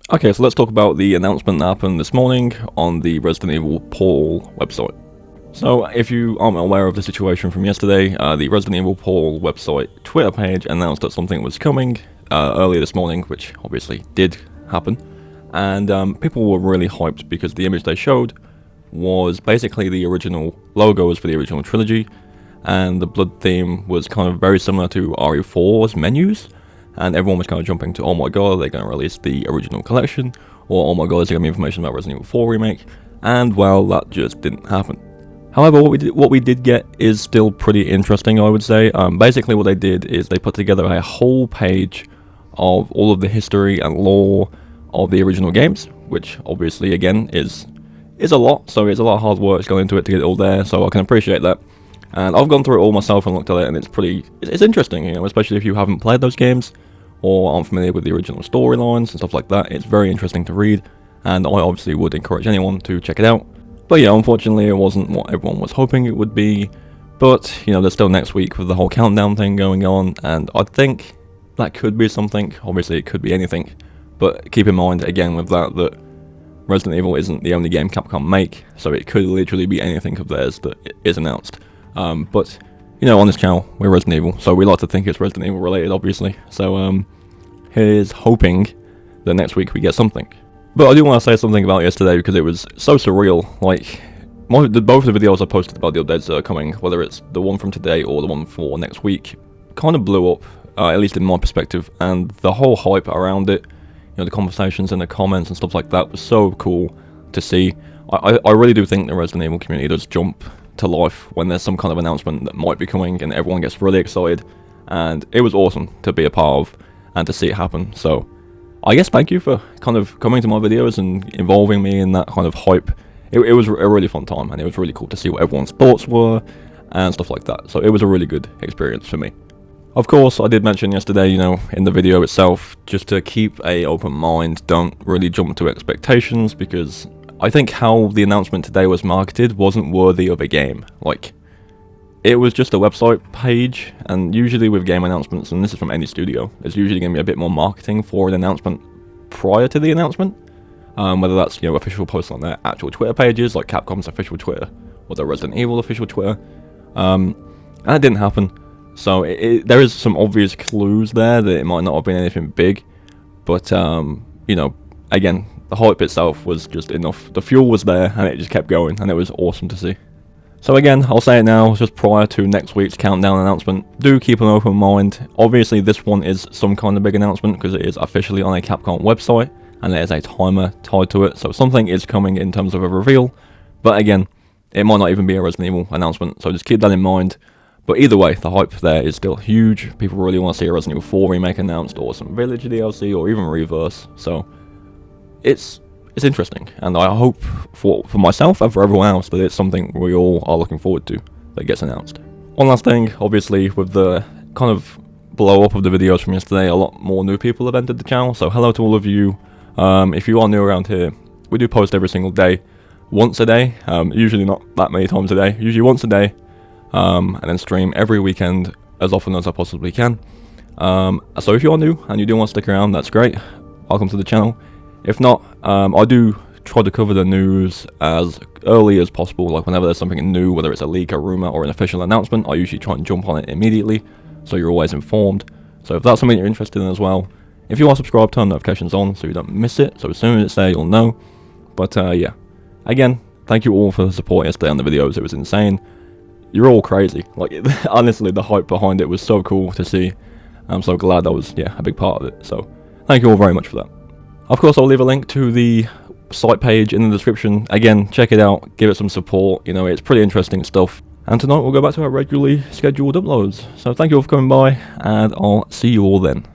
Okay, so let's talk about the announcement that happened this morning on the Resident Evil Portal website. So, if you aren't aware of the situation from yesterday, the Resident Evil Portal website Twitter page announced that something was coming earlier this morning, which obviously did happen, and people were really hyped because the image they showed was basically the original logos for the original trilogy, and the blood theme was kind of very similar to RE4's menus. And everyone was kind of jumping to, oh my god, they're going to release the original collection, or oh my god, is there going to be information about Resident Evil 4 Remake? And well, that just didn't happen. However, what we did get is still pretty interesting, I would say. Basically what they did is they put together a whole page of all of the history and lore of the original games, which obviously, again, is a lot, so it's a lot of hard work going into it to get it all there, so I can appreciate that. And I've gone through it all myself and looked at it, and it's interesting, you know, especially if you haven't played those games, or aren't familiar with the original storylines and stuff like that. It's very interesting to read, and I obviously would encourage anyone to check it out. But yeah, unfortunately it wasn't what everyone was hoping it would be, but you know, there's still next week with the whole countdown thing going on, and I think that could be something. Obviously it could be anything, but keep in mind again with that Resident Evil isn't the only game Capcom make, so it could literally be anything of theirs that is announced. But you know, on this channel, we're Resident Evil, so we like to think it's Resident Evil related, obviously. So, here's hoping that next week we get something. But I do want to say something about yesterday, because it was so surreal. Like, both of the videos I posted about the updates that are coming, whether it's the one from today or the one for next week, kind of blew up, at least in my perspective, and the whole hype around it, you know, the conversations and the comments and stuff like that was so cool to see. I really do think the Resident Evil community does jump to life when there's some kind of announcement that might be coming and everyone gets really excited, and it was awesome to be a part of and to see it happen. So I guess thank you for kind of coming to my videos and involving me in that kind of hype. It was a really fun time, and it was really cool to see what everyone's thoughts were and stuff like that. So it was a really good experience for me. Of course, I did mention yesterday, you know, in the video itself, just to keep a open mind, don't really jump to expectations, because I think how the announcement today was marketed wasn't worthy of a game. Like, it was just a website page, and usually with game announcements, and this is from any studio, there's usually going to be a bit more marketing for an announcement prior to the announcement. Whether that's, you know, official posts on their actual Twitter pages, like Capcom's official Twitter, or the Resident Evil official Twitter. And that didn't happen. So there is some obvious clues there that it might not have been anything big. But, you know, again, the hype itself was just enough. The fuel was there, and it just kept going, and it was awesome to see. So again, I'll say it now, just prior to next week's countdown announcement, do keep an open mind. Obviously, this one is some kind of big announcement, because it is officially on a Capcom website, and there is a timer tied to it, so something is coming in terms of a reveal. But again, it might not even be a Resident Evil announcement, so just keep that in mind. But either way, the hype there is still huge. People really want to see a Resident Evil 4 remake announced, or some Village DLC, or even Reverse, so it's interesting, and I hope for myself and for everyone else that it's something we all are looking forward to that gets announced. One last thing, obviously, with the kind of blow up of the videos from yesterday, a lot more new people have entered the channel, so hello to all of you. If you are new around here, we do post every single day, once a day, usually not that many times a day, usually once a day, and then stream every weekend as often as I possibly can. So if you are new and you do want to stick around, that's great. Welcome to the channel. If not, I do try to cover the news as early as possible, like whenever there's something new, whether it's a leak, a rumor, or an official announcement, I usually try and jump on it immediately, so you're always informed. So if that's something you're interested in as well, if you are subscribed, turn notifications on so you don't miss it, so as soon as it's there, you'll know. But yeah, again, thank you all for the support yesterday on the videos, it was insane. You're all crazy, like, honestly, the hype behind it was so cool to see. I'm so glad I was, yeah, a big part of it, so thank you all very much for that. Of course, I'll leave a link to the site page in the description. Again, check it out, give it some support, you know, it's pretty interesting stuff. And tonight we'll go back to our regularly scheduled uploads. So thank you all for coming by, and I'll see you all then.